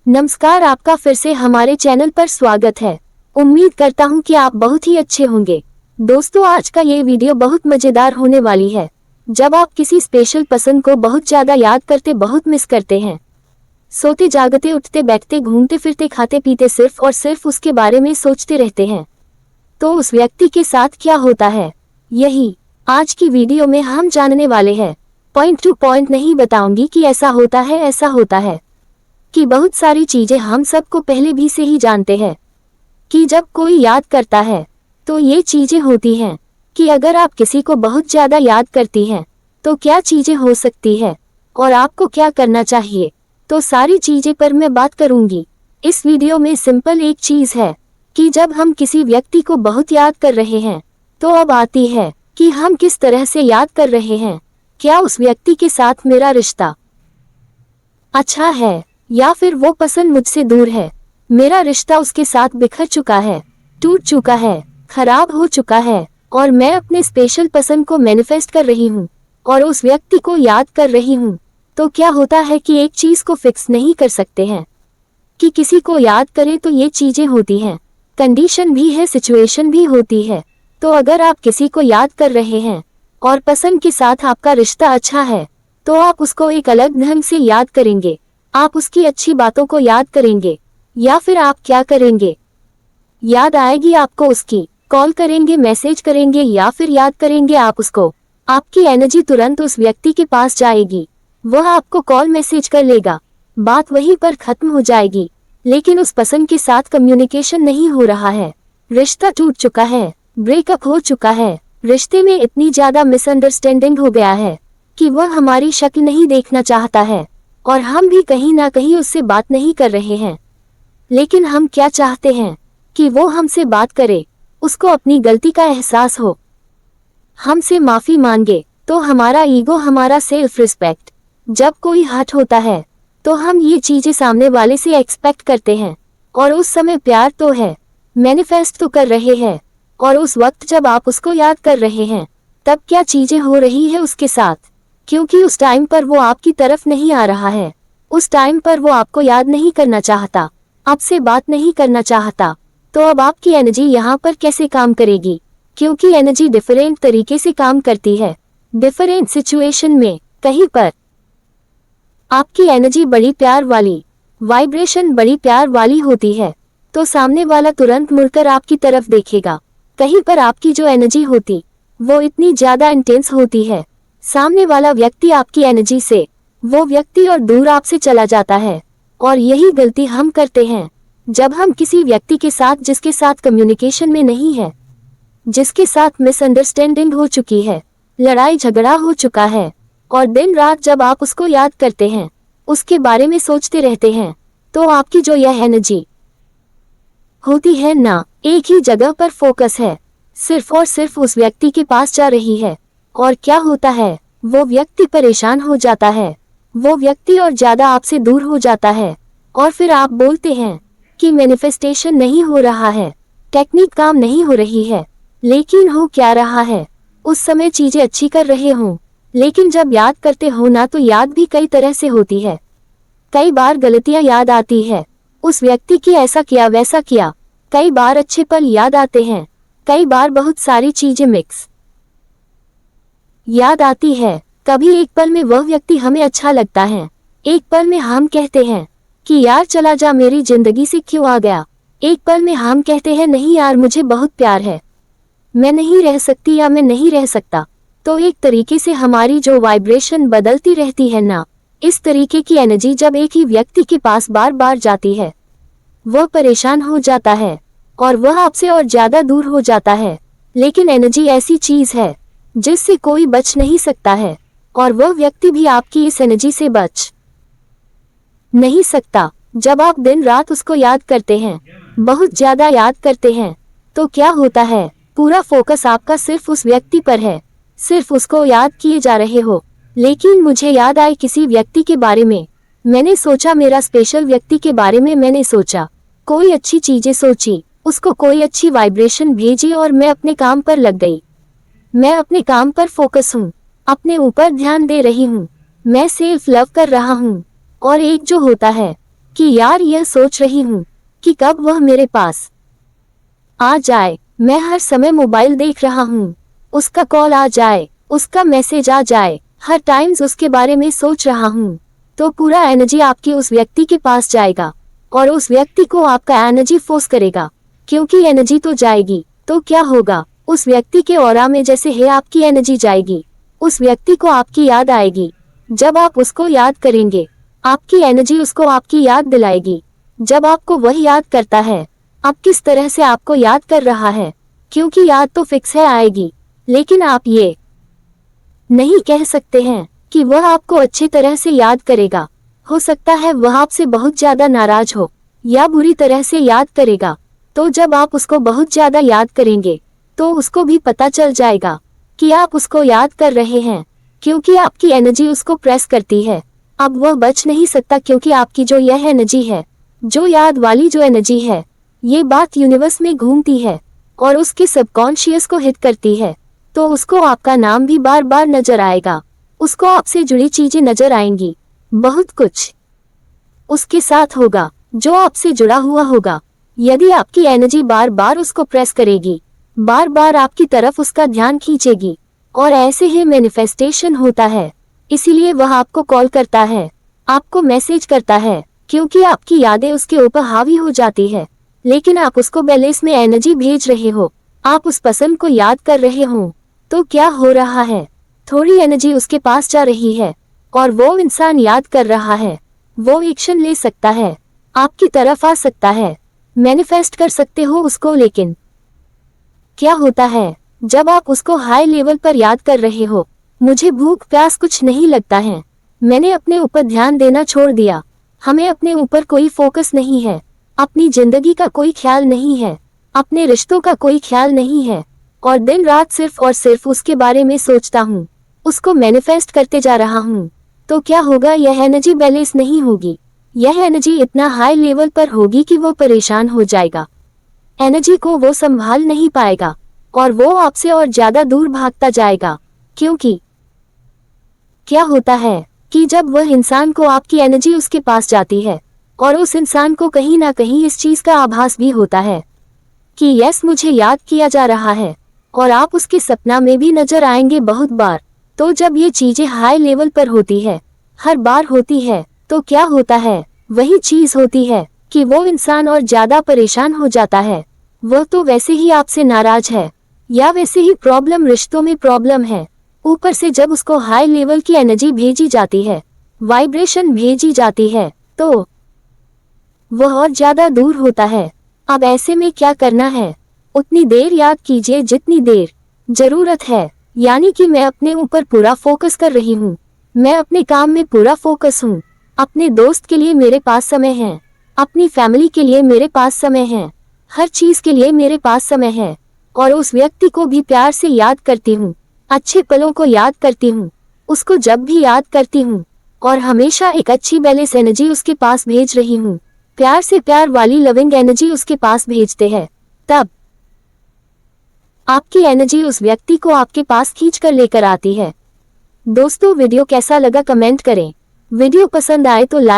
नमस्कार, आपका फिर से हमारे चैनल पर स्वागत है। उम्मीद करता हूँ कि आप बहुत ही अच्छे होंगे। दोस्तों, आज का ये वीडियो बहुत मजेदार होने वाली है। जब आप किसी स्पेशल पसंद को बहुत ज्यादा याद करते, बहुत मिस करते हैं, सोते जागते, उठते बैठते, घूमते फिरते, खाते पीते, सिर्फ और सिर्फ उसके बारे में सोचते रहते हैं, तो उस व्यक्ति के साथ क्या होता है, यही आज की वीडियो में हम जानने वाले हैं। पॉइंट टू पॉइंट नहीं बताऊंगी कि ऐसा होता है, ऐसा होता है कि बहुत सारी चीजें हम सबको पहले भी से ही जानते हैं कि जब कोई याद करता है तो ये चीजें होती हैं कि अगर आप किसी को बहुत ज्यादा याद करती हैं तो क्या चीजें हो सकती है और आपको क्या करना चाहिए, तो सारी चीजें पर मैं बात करूंगी इस वीडियो में। सिंपल एक चीज है कि जब हम किसी व्यक्ति को बहुत याद कर रहे हैं तो अब आती है कि हम किस तरह से याद कर रहे हैं। क्या उस व्यक्ति के साथ मेरा रिश्ता अच्छा है या फिर वो पसंद मुझसे दूर है, मेरा रिश्ता उसके साथ बिखर चुका है, टूट चुका है, खराब हो चुका है और मैं अपने स्पेशल पसंद को मैनिफेस्ट कर रही हूँ और उस व्यक्ति को याद कर रही हूँ। तो क्या होता है कि एक चीज को फिक्स नहीं कर सकते हैं कि किसी को याद करें तो ये चीजें होती हैं, कंडीशन भी है, सिचुएशन भी होती है। तो अगर आप किसी को याद कर रहे हैं और पसंद के साथ आपका रिश्ता अच्छा है तो आप उसको एक अलग ढंग से याद करेंगे। आप उसकी अच्छी बातों को याद करेंगे या फिर आप क्या करेंगे, याद आएगी आपको उसकी, कॉल करेंगे, मैसेज करेंगे या फिर याद करेंगे आप उसको। आपकी एनर्जी तुरंत उस व्यक्ति के पास जाएगी, वह आपको कॉल मैसेज कर लेगा, बात वहीं पर खत्म हो जाएगी। लेकिन उस पसंद के साथ कम्युनिकेशन नहीं हो रहा है, रिश्ता टूट चुका है, ब्रेकअप हो चुका है, रिश्ते में इतनी ज्यादा मिसअंडरस्टैंडिंग हो गया है कि वह हमारी शक्ल नहीं देखना चाहता है और हम भी कहीं ना कहीं उससे बात नहीं कर रहे हैं। लेकिन हम क्या चाहते हैं कि वो हमसे बात करे, उसको अपनी गलती का एहसास हो, हमसे माफी मांगे। तो हमारा ईगो, हमारा सेल्फ रिस्पेक्ट जब कोई हर्ट होता है तो हम ये चीजें सामने वाले से एक्सपेक्ट करते हैं और उस समय प्यार तो है, मैनिफेस्ट तो कर रहे हैं और उस वक्त जब आप उसको याद कर रहे हैं तब क्या चीजें हो रही है उसके साथ, क्योंकि उस टाइम पर वो आपकी तरफ नहीं आ रहा है, उस टाइम पर वो आपको याद नहीं करना चाहता, आपसे बात नहीं करना चाहता। तो अब आपकी एनर्जी यहाँ पर कैसे काम करेगी, क्योंकि एनर्जी डिफरेंट तरीके से काम करती है डिफरेंट सिचुएशन में। कहीं पर आपकी एनर्जी बड़ी प्यार वाली, वाइब्रेशन बड़ी प्यार वाली होती है तो सामने वाला तुरंत मुड़कर आपकी तरफ देखेगा। कहीं पर आपकी जो एनर्जी होती वो इतनी ज्यादा इंटेंस होती है, सामने वाला व्यक्ति आपकी एनर्जी से, वो व्यक्ति और दूर आपसे चला जाता है। और यही गलती हम करते हैं जब हम किसी व्यक्ति के साथ, जिसके साथ कम्युनिकेशन में नहीं है, जिसके साथ मिसअंडरस्टैंडिंग हो चुकी है, लड़ाई झगड़ा हो चुका है और दिन रात जब आप उसको याद करते हैं, उसके बारे में सोचते रहते हैं, तो आपकी जो यह एनर्जी होती है ना, एक ही जगह पर फोकस है, सिर्फ और सिर्फ उस व्यक्ति के पास जा रही है। और क्या होता है, वो व्यक्ति परेशान हो जाता है, वो व्यक्ति और ज्यादा आपसे दूर हो जाता है और फिर आप बोलते हैं कि मैनिफेस्टेशन नहीं हो रहा है, टेक्निक काम नहीं हो रही है। लेकिन हो क्या रहा है, उस समय चीजें अच्छी कर रहे हो, लेकिन जब याद करते हो ना तो याद भी कई तरह से होती है। कई बार गलतियां याद आती है, उस व्यक्ति की ऐसा किया वैसा किया, कई बार अच्छे पल याद आते हैं, कई बार बहुत सारी चीजें मिक्स याद आती है। कभी एक पल में वह व्यक्ति हमें अच्छा लगता है, एक पल में हम कहते हैं कि यार चला जा, मेरी जिंदगी से क्यों आ गया। एक पल में हम कहते हैं नहीं यार, मुझे बहुत प्यार है, मैं नहीं रह सकती या मैं नहीं रह सकता। तो एक तरीके से हमारी जो वाइब्रेशन बदलती रहती है ना, इस तरीके की एनर्जी जब एक ही व्यक्ति के पास बार बार जाती है, वह परेशान हो जाता है और वह आपसे और ज्यादा दूर हो जाता है। लेकिन एनर्जी ऐसी चीज है जिससे कोई बच नहीं सकता है और वह व्यक्ति भी आपकी इस एनर्जी से बच नहीं सकता। जब आप दिन रात उसको याद करते हैं, बहुत ज्यादा याद करते हैं, तो क्या होता है, पूरा फोकस आपका सिर्फ उस व्यक्ति पर है, सिर्फ उसको याद किए जा रहे हो। लेकिन मुझे याद आए किसी व्यक्ति के बारे में, मैंने सोचा मेरा स्पेशल व्यक्ति के बारे में, मैंने सोचा कोई अच्छी चीजें सोची, उसको कोई अच्छी वाइब्रेशन भेजी और मैं अपने काम पर लग गई। मैं अपने काम पर फोकस हूँ, अपने ऊपर ध्यान दे रही हूँ, मैं सेल्फ लव कर रहा हूँ। और एक जो होता है कि यार यह सोच रही हूँ कि कब वह मेरे पास आ जाए। मैं हर समय मोबाइल देख रहा हूँ, उसका कॉल आ जाए, उसका मैसेज आ जाए, हर टाइम्स उसके बारे में सोच रहा हूँ। तो पूरा एनर्जी आपकी उस व्यक्ति के पास जाएगा और उस व्यक्ति को आपका एनर्जी फोर्स करेगा, क्योंकि एनर्जी तो जाएगी तो क्या होगा, उस व्यक्ति के ऑरा में जैसे है आपकी एनर्जी जाएगी, उस व्यक्ति को आपकी याद आएगी। जब आप उसको याद करेंगे, आपकी एनर्जी उसको आपकी याद दिलाएगी। जब आपको वह याद करता है, अब किस तरह से आपको याद कर रहा है, क्योंकि याद तो फिक्स है आएगी, लेकिन आप ये नहीं कह सकते हैं कि वह आपको अच्छी तरह से याद करेगा। हो सकता है वह आपसे बहुत ज्यादा नाराज हो या बुरी तरह से याद करेगा। तो जब आप उसको बहुत ज्यादा याद करेंगे तो उसको भी पता चल जाएगा कि आप उसको याद कर रहे हैं, क्योंकि आपकी एनर्जी उसको प्रेस करती है। अब वह बच नहीं सकता, क्योंकि आपकी जो यह एनर्जी है, जो याद वाली जो एनर्जी है, ये बात यूनिवर्स में घूमती है और उसके सबकॉन्शियस को हिट करती है। तो उसको आपका नाम भी बार बार नजर आएगा, उसको आपसे जुड़ी चीजें नजर आएंगी, बहुत कुछ उसके साथ होगा जो आपसे जुड़ा हुआ होगा। यदि आपकी एनर्जी बार बार उसको प्रेस करेगी, बार बार आपकी तरफ उसका ध्यान खींचेगी, और ऐसे ही मैनिफेस्टेशन होता है। इसीलिए वह आपको कॉल करता है, आपको मैसेज करता है, क्योंकि आपकी यादें उसके ऊपर हावी हो जाती है। लेकिन आप उसको बैलेंस में एनर्जी भेज रहे हो, आप उस पसंद को याद कर रहे हो, तो क्या हो रहा है, थोड़ी एनर्जी उसके पास जा रही है और वो इंसान याद कर रहा है, वो एक्शन ले सकता है, आपकी तरफ आ सकता है, मैनिफेस्ट कर सकते हो उसको। लेकिन क्या होता है जब आप उसको हाई लेवल पर याद कर रहे हो, मुझे भूख प्यास कुछ नहीं लगता है, मैंने अपने ऊपर ध्यान देना छोड़ दिया, हमें अपने ऊपर कोई फोकस नहीं है, अपनी जिंदगी का कोई ख्याल नहीं है, अपने रिश्तों का कोई ख्याल नहीं है, और दिन रात सिर्फ और सिर्फ उसके बारे में सोचता हूँ, उसको मैनिफेस्ट करते जा रहा हूँ, तो क्या होगा, यह एनर्जी बैलेंस नहीं होगी। यह एनर्जी इतना हाई लेवल पर होगी कि वो परेशान हो जाएगा, एनर्जी को वो संभाल नहीं पाएगा और वो आपसे और ज्यादा दूर भागता जाएगा। क्योंकि क्या होता है कि जब वह इंसान को आपकी एनर्जी उसके पास जाती है और उस इंसान को कहीं ना कहीं इस चीज का आभास भी होता है कि यस मुझे याद किया जा रहा है, और आप उसके सपना में भी नजर आएंगे बहुत बार। तो जब ये चीजें हाई लेवल पर होती है, हर बार होती है, तो क्या होता है, वही चीज होती है कि वो इंसान और ज्यादा परेशान हो जाता है। वह तो वैसे ही आपसे नाराज है या वैसे ही प्रॉब्लम, रिश्तों में प्रॉब्लम है, ऊपर से जब उसको हाई लेवल की एनर्जी भेजी जाती है, वाइब्रेशन भेजी जाती है, तो वह और ज्यादा दूर होता है। अब ऐसे में क्या करना है, उतनी देर याद कीजिए जितनी देर जरूरत है, यानी कि मैं अपने ऊपर पूरा फोकस कर रही हूँ, मैं अपने काम में पूरा फोकस हूँ, अपने दोस्त के लिए मेरे पास समय है, अपनी फैमिली के लिए मेरे पास समय है, हर चीज के लिए मेरे पास समय है, और उस व्यक्ति को भी प्यार से याद करती हूँ, अच्छे पलों को याद करती हूँ, उसको जब भी याद करती हूँ और हमेशा एक अच्छी बैलेंस एनर्जी उसके पास भेज रही हूँ, प्यार से प्यार वाली लविंग एनर्जी उसके पास भेजते हैं। तब आपकी एनर्जी उस व्यक्ति को आपके पास खींच कर लेकर आती है। दोस्तों वीडियो कैसा लगा कमेंट करें, वीडियो पसंद आए तो लाइक